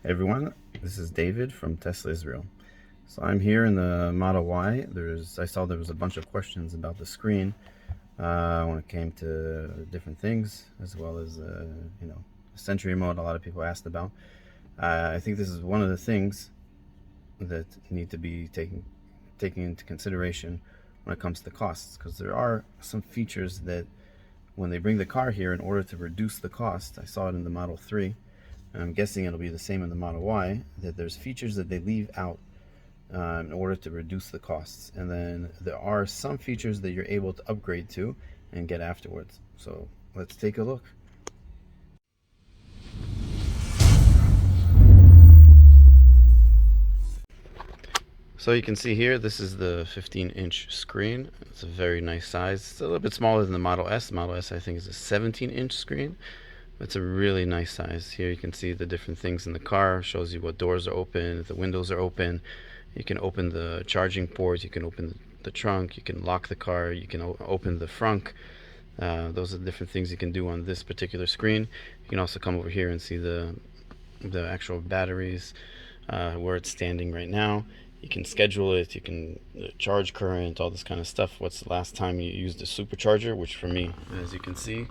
Hey everyone, this is David from Tesla Israel. So I'm here in the Model Y. I saw there was a bunch of questions about the screen when it came to different things, as well as Sentry Mode. A lot of people asked about. I think this is one of the things that need to be taken into consideration when it comes to costs, because there are some features that when they bring the car here, in order to reduce the cost, I saw it in the Model 3, and I'm guessing it'll be the same in the Model Y, that there's features that they leave out in order to reduce the costs. And then there are some features that you're able to upgrade to and get afterwards. So let's take a look. So you can see here, this is the 15-inch screen. It's a very nice size. It's a little bit smaller than the Model S. The Model S, I think, is a 17-inch screen. It's a really nice size. Here you can see the different things in the car. Shows you what doors are open, if the windows are open. You can open the charging port. You can open the trunk. You can lock the car. You can open the frunk. Those are the different things you can do on this particular screen. You can also come over here and see the actual batteries, where it's standing right now. You can schedule it, you can charge current, all this kind of stuff. What's the last time you used a supercharger, which for me, as you can see,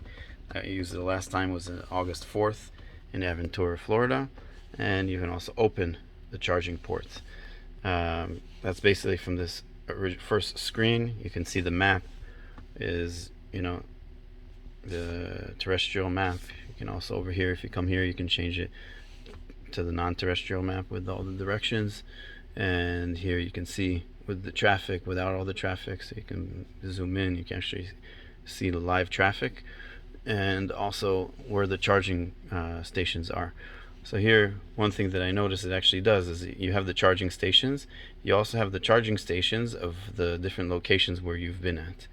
I used it the last time was August 4th in Aventura, Florida. And you can also open the charging ports. That's basically from this first screen. You can see the map is, the terrestrial map. You can also, over here, if you come here, you can change it to the non-terrestrial map with all the directions. And here you can see with the traffic, without all the traffic, so you can zoom in, you can actually see the live traffic, and also where the charging stations are. So here, one thing that I noticed it actually does is you have the charging stations. You also have the charging stations of the different locations where you've been at,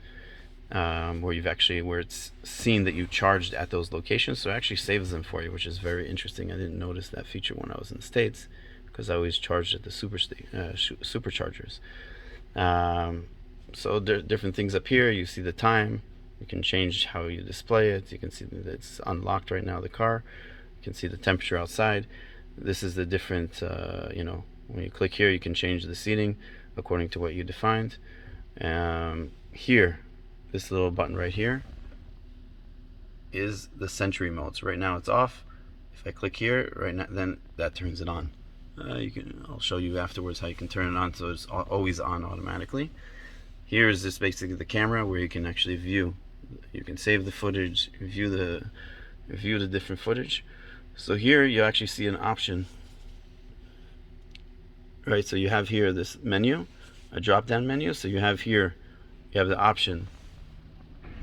where it's seen that you charged at those locations. So it actually saves them for you, which is very interesting. I didn't notice that feature when I was in the States, because I always charged at the superchargers. So there are different things up here. You see the time. You can change how you display it. You can see that it's unlocked right now, the car. You can see the temperature outside. This is the different, when you click here, you can change the seating according to what you defined. Here, this little button right here is the Sentry Mode. So right now it's off. If I click here, right now, then that turns it on. I'll show you afterwards how you can turn it on so it's always on automatically. Here is this basically the camera where you can actually view. You can save the footage, view the different footage. So here you actually see an option, right? So you have here this menu, a drop-down menu. So you have here, you have the option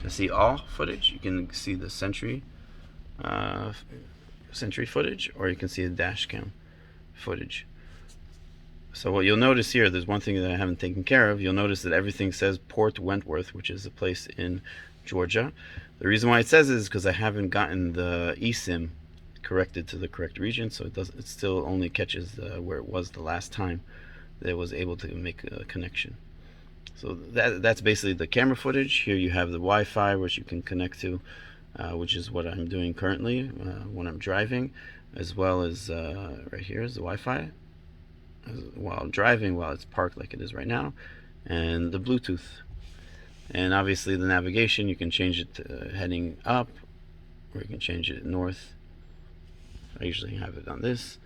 to see all footage. You can see the Sentry footage, or you can see a dash cam footage. So what you'll notice here, there's one thing that I haven't taken care of. You'll notice that everything says Port Wentworth, which is a place in Georgia. The reason why it says is because I haven't gotten the eSIM corrected to the correct region, so it still only catches where it was the last time that it was able to make a connection. So that's basically the camera footage. Here you have the Wi-Fi, which you can connect to, which is what I'm doing currently when I'm driving, as well as right here is the Wi-Fi while I'm driving, while it's parked like it is right now, and the Bluetooth. And obviously the navigation, you can change it to heading up, or you can change it north. I usually have it on this.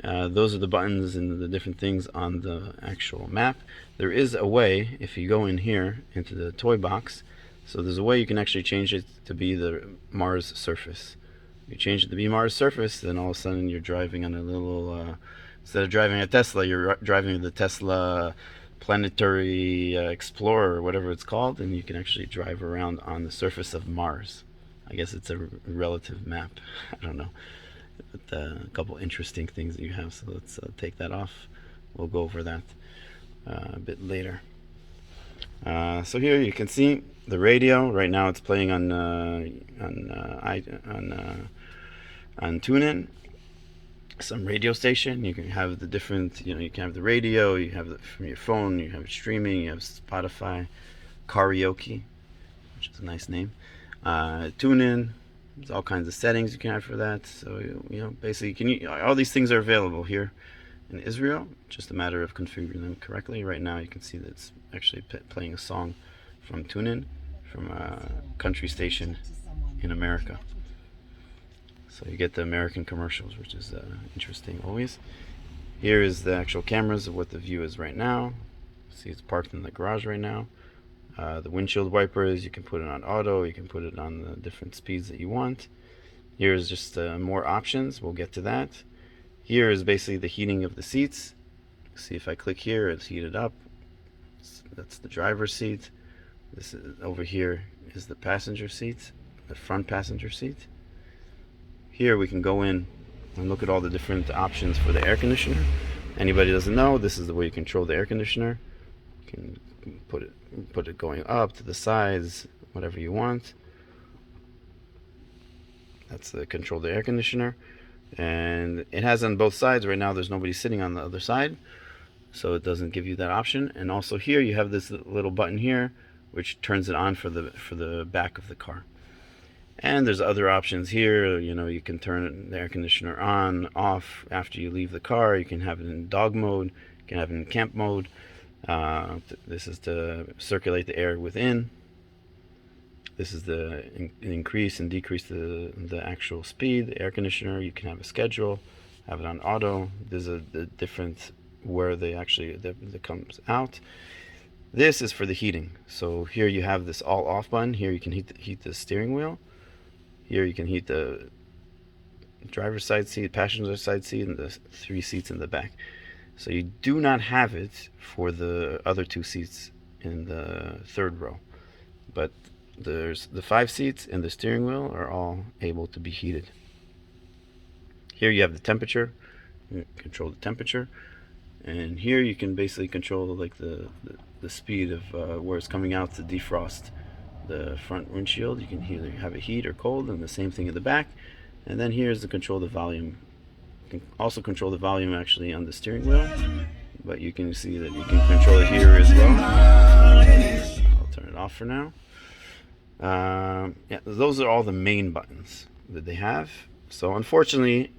Those are the buttons and the different things on the actual map. There is a way, if you go in here into the toy box, so there's a way you can actually change it to be the Mars surface. If you change it to be Mars surface, then all of a sudden you're driving on a little, instead of driving a Tesla, you're driving the Tesla Planetary Explorer, or whatever it's called, and you can actually drive around on the surface of Mars. I guess it's a relative map. I don't know. But a couple interesting things that you have, so let's take that off. We'll go over that a bit later. So here you can see the radio. Right now it's playing on TuneIn, some radio station. You can have the different, you can have the radio, you have it from your phone, you have it streaming, you have Spotify, karaoke, which is a nice name, TuneIn, There's all kinds of settings you can have for that. So basically, all these things are available here in Israel. Just a matter of configuring them correctly. Right now, you can see that it's actually playing a song from TuneIn, from a country station in America. So you get the American commercials, which is interesting always. Here is the actual cameras of what the view is right now. See, it's parked in the garage right now. The windshield wipers, you can put it on auto, you can put it on the different speeds that you want. Here's just more options, we'll get to that. Here is basically the heating of the seats. See, if I click here, it's heated up. That's the driver's seat. This is, over here is the passenger seat, the front passenger seat. Here we can go in and look at all the different options for the air conditioner. Anybody doesn't know, this is the way you control the air conditioner. You can put it going up to the sides, whatever you want. That's the control the air conditioner, and it has on both sides. Right now there's nobody sitting on the other side, so it doesn't give you that option. And also here you have this little button here which turns it on for the back of the car. And there's other options here. You can turn the air conditioner on, off after you leave the car. You can have it in dog mode, you can have it in camp mode. This is to circulate the air within. This is the increase and decrease the actual speed. The air conditioner, you can have a schedule, have it on auto. There's a different where that comes out. This is for the heating. So here you have this all off button. Here you can heat the steering wheel. Here you can heat the driver's side seat, passenger side seat, and the 3 seats in the back. So you do not have it for the other 2 seats in the 3rd row. But there's the 5 seats and the steering wheel are all able to be heated. Here you have the temperature. You control the temperature. And here you can basically control like the speed of where it's coming out to defrost the front windshield. You can either have it heat or cold, and the same thing in the back. And then here's the control the volume. You can also control the volume actually on the steering wheel, but you can see that you can control it here as well. I'll turn it off for now. Yeah, those are all the main buttons that they have. So unfortunately,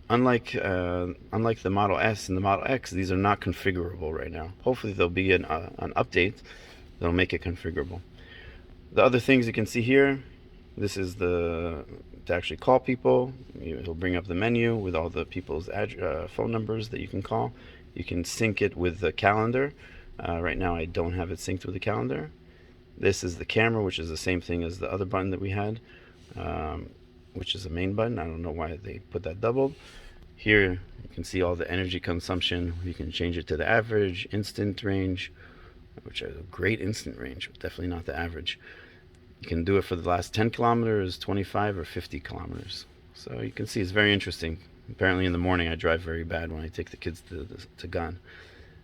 unlike the Model S and the Model X, these are not configurable right now. Hopefully there'll be an update that'll make it configurable. The other things you can see here, this is to actually call people. It'll bring up the menu with all the people's phone numbers that you can call. You can sync it with the calendar. Right now I don't have it synced with the calendar. This is the camera, which is the same thing as the other button that we had, which is the main button. I don't know why they put that doubled. Here you can see all the energy consumption. You can change it to the average, instant range, which is a great instant range, but definitely not the average. You can do it for the last 10 kilometers, 25 or 50 kilometers. So you can see it's very interesting. Apparently in the morning I drive very bad when I take the kids to Gan.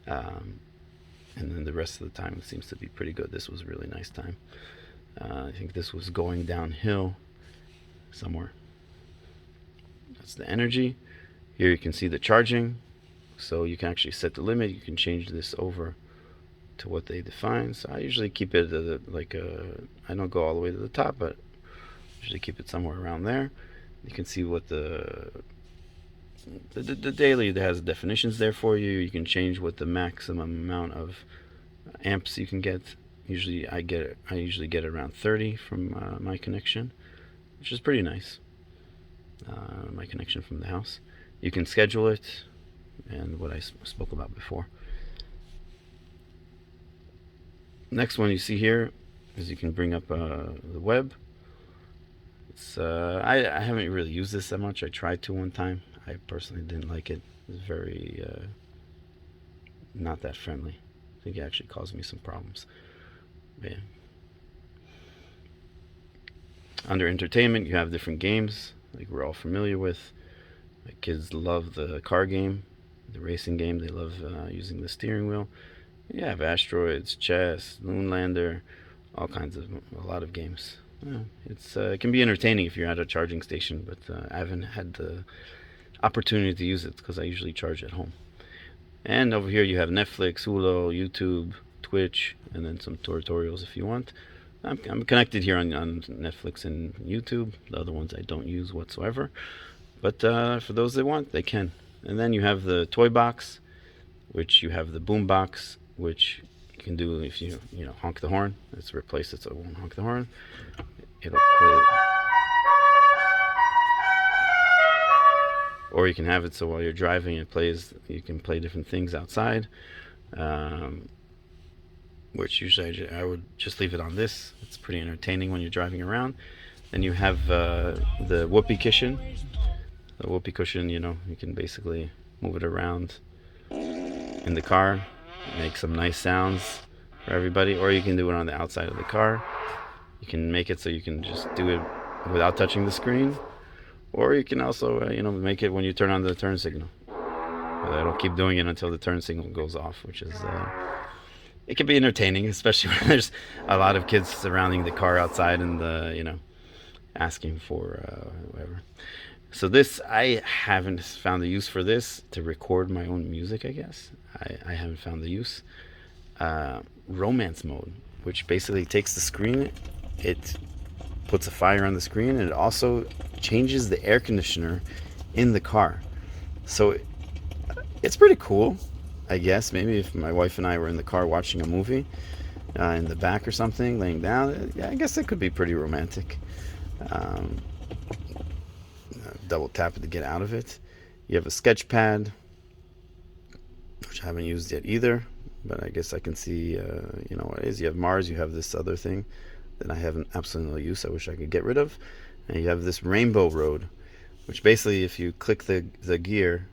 And then the rest of the time it seems to be pretty good. This was a really nice time. I think this was going downhill somewhere. That's the energy. Here you can see the charging. So you can actually set the limit. You can change this over to what they define. So I usually keep it I don't go all the way to the top, but usually keep it somewhere around there. You can see what the daily has definitions there for you. You can change what the maximum amount of amps you can get. Usually I usually get around 30 from my connection, which is pretty nice. My connection from the house. You can schedule it, and what I spoke about before. Next one you see here is you can bring up the web. It's I haven't really used this that much. I tried to one time. I personally didn't like it. It's very not that friendly. I think it actually caused me some problems. But yeah. Under entertainment, you have different games like we're all familiar with. My kids love the car game, the racing game. They love using the steering wheel. You have asteroids, chess, Moonlander, all kinds of a lot of games. Yeah, it can be entertaining if you're at a charging station, but I haven't had the opportunity to use it because I usually charge at home. And over here you have Netflix, Hulu, YouTube, Twitch, and then some tutorials if you want. I'm connected here on Netflix and YouTube. The other ones I don't use whatsoever. But for those that want, they can. And then you have the toy box, which you have the boom box, which you can do if you honk the horn. Let's replace it so it won't honk the horn. It'll play. Or you can have it so while you're driving it plays. You can play different things outside. Which usually I would just leave it on this. It's pretty entertaining when you're driving around. Then you have the whoopee cushion. The whoopee cushion, you can basically move it around in the car, make some nice sounds for everybody, or you can do it on the outside of the car. You can make it so you can just do it without touching the screen, or you can also make it when you turn on the turn signal. It'll keep doing it until the turn signal goes off, which is it can be entertaining, especially when there's a lot of kids surrounding the car outside and asking for whatever. So this, I haven't found the use for this to record my own music, I guess. I haven't found the use. Romance mode, which basically takes the screen, it puts a fire on the screen, and it also changes the air conditioner in the car. So it's pretty cool, I guess. Maybe if my wife and I were in the car watching a movie in the back or something, laying down, I guess it could be pretty romantic. Double tap it to get out of it. You have a sketch pad, which I haven't used yet either, but I guess I can see what it is. You have Mars, you have this other thing that I haven't absolutely no use. I wish I could get rid of. And you have this rainbow road, which basically if you click the gear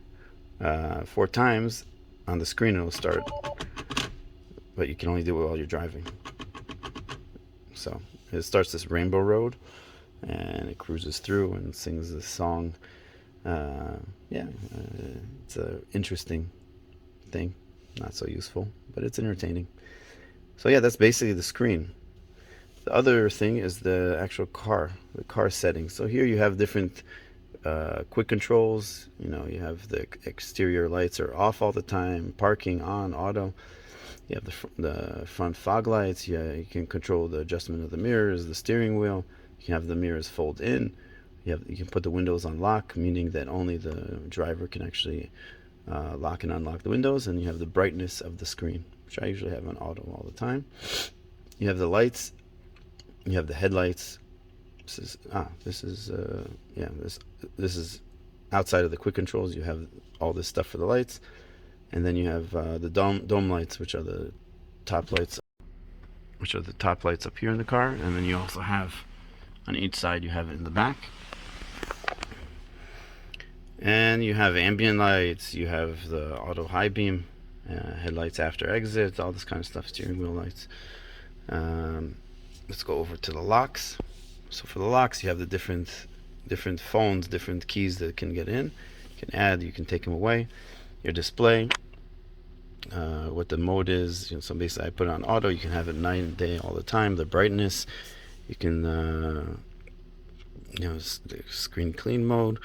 4 times on the screen, it'll start, but you can only do it while you're driving. So it starts this rainbow road, and it cruises through and sings this song. It's an interesting thing. Not so useful, but it's entertaining. So yeah, that's basically the screen. The other thing is the actual car, the car settings. So here you have different quick controls. You have the exterior lights are off all the time, parking on, auto. You have the front fog lights. You can control the adjustment of the mirrors, the steering wheel. You can have the mirrors fold in. You can put the windows on lock, meaning that only the driver can actually lock and unlock the windows. And you have the brightness of the screen, which I usually have on auto all the time. You have the lights. You have the headlights. This is outside of the quick controls. You have all this stuff for the lights, and then you have the dome lights, which are the top lights, up here in the car. And then you also have on each side, you have it in the back, and you have ambient lights. You have the auto high beam, headlights after exit, all this kind of stuff, steering wheel lights. Let's go over to the locks. So for the locks, you have the different phones, different keys that can get in. You can add, you can take them away. Your display, what the mode is. So basically, I put it on auto. You can have it night and day all the time. The brightness, you can, the screen clean mode.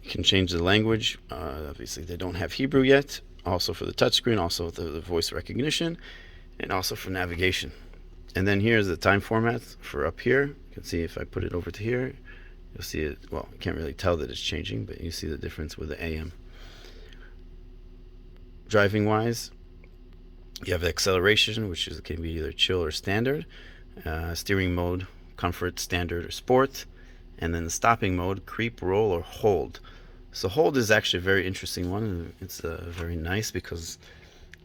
You can change the language. Obviously, they don't have Hebrew yet. Also for the touchscreen, also the voice recognition, and also for navigation. And then here's the time format for up here. You can see if I put it over to here, you'll see it. Well, you can't really tell that it's changing, but you see the difference with the AM. Driving wise, you have acceleration, which can be either chill or standard. Steering mode, comfort, standard, or sport. And then the stopping mode, creep, roll, or hold. So hold is actually a very interesting one. It's very nice because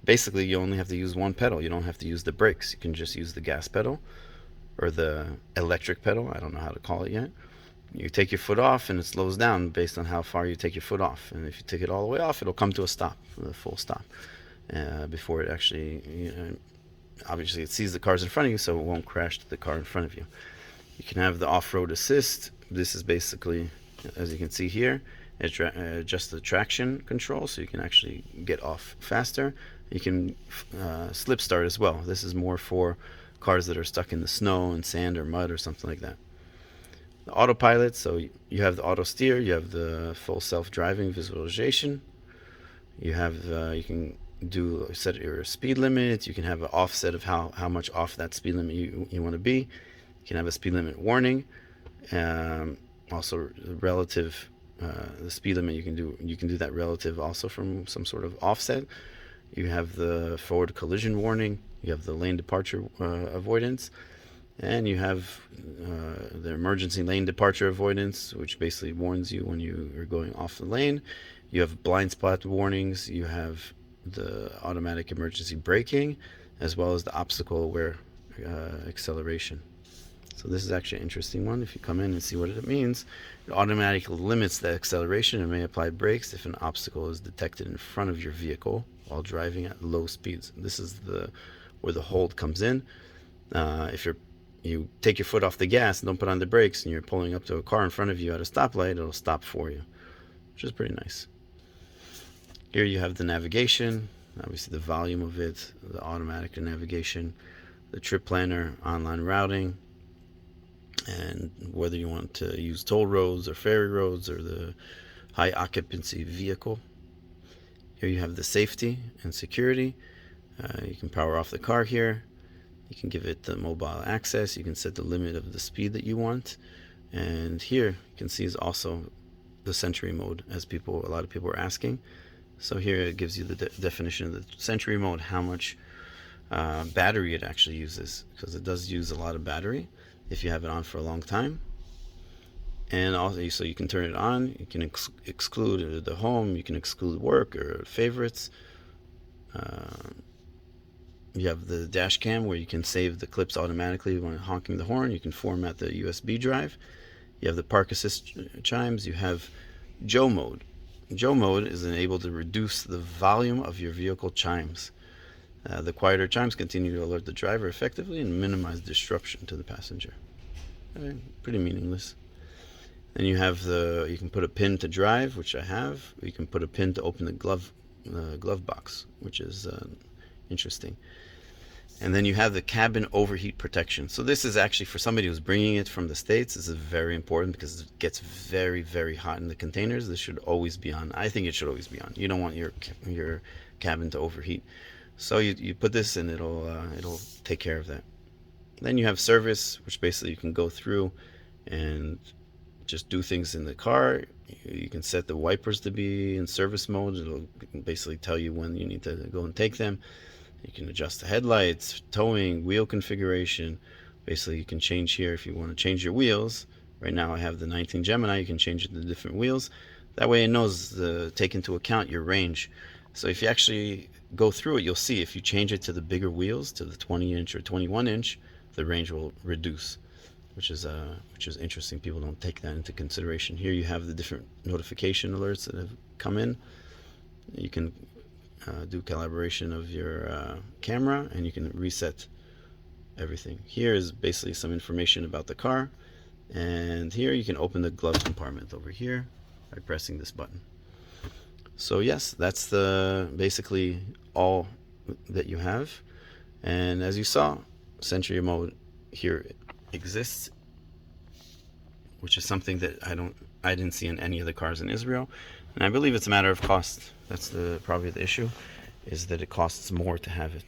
basically you only have to use one pedal. You don't have to use the brakes. You can just use the gas pedal or the electric pedal. I don't know how to call it yet. You take your foot off and it slows down based on how far you take your foot off. And if you take it all the way off, it'll come to a stop, a full stop, before it actually, obviously it sees the cars in front of you, so it won't crash the car in front of you. You can have the off-road assist. This is basically, as you can see here, adjust the traction control so you can actually get off faster. You can slip start as well. This is more for cars that are stuck in the snow and sand or mud or something like that. The autopilot, so you have the auto steer, you have the full self-driving visualization. You have you can set your speed limit. You can have an offset of how much off that speed limit you want to be. You can have a speed limit warning. Also relative, the speed limit you can do that relative also from some sort of offset. You have the forward collision warning. You have the lane departure avoidance, and you have the emergency lane departure avoidance, which basically warns you when you are going off the lane. You have blind spot warnings. You have the automatic emergency braking, as well as the obstacle aware acceleration. So this is actually an interesting one. If you come in and see what it means, it automatically limits the acceleration and may apply brakes if an obstacle is detected in front of your vehicle while driving at low speeds. This is where the hold comes in. If you take your foot off the gas and don't put on the brakes and you're pulling up to a car in front of you at a stoplight, it'll stop for you, which is pretty nice. Here you have the navigation, obviously the volume of it, the automatic navigation, the trip planner, online routing, and whether you want to use toll roads or ferry roads or the high occupancy vehicle. Here you have the safety and security. You can power off the car here. You can give it the mobile access. You can set the limit of the speed that you want. And here you can see is also the Sentry Mode, as a lot of people are asking. So here it gives you the definition of the Sentry Mode, how much battery it actually uses, because it does use a lot of battery if you have it on for a long time. And also, so you can turn it on, you can exclude the home, you can exclude work or favorites. You have the dash cam where you can save the clips automatically when honking the horn. You can format the USB drive. You have the park assist chimes. You have Joe mode. Joe mode is enabled to reduce the volume of your vehicle chimes. The quieter chimes continue to alert the driver effectively and minimize disruption to the passenger. Pretty meaningless. Then you have you can put a pin to drive, which I have. You can put a pin to open the glove box, which is interesting. And then you have the cabin overheat protection. So this is actually for somebody who's bringing it from the States. This is very important because it gets very, very hot in the containers. This should always be on. I think it should always be on. You don't want your cabin to overheat. So you put this and it'll take care of that. Then you have service, which basically you can go through and just do things in the car. You can set the wipers to be in service mode. It'll basically tell you when you need to go and take them. You can adjust the headlights, towing, wheel configuration. Basically, you can change here if you want to change your wheels. Right now I have the 19 Gemini. You can change it to different wheels. That way it knows to take into account your range. So if you actually go through it, you'll see if you change it to the bigger wheels, to the 20-inch or 21-inch, the range will reduce, which is interesting. People don't take that into consideration. Here you have the different notification alerts that have come in. You can do calibration of your camera, and you can reset everything. Here is basically some information about the car, and here you can open the glove compartment over here by pressing this button. So yes, that's basically all that you have. And as you saw, Sentry Mode here exists, which is something that I didn't see in any of the cars in Israel. And I believe it's a matter of cost. That's probably the issue, is that it costs more to have it.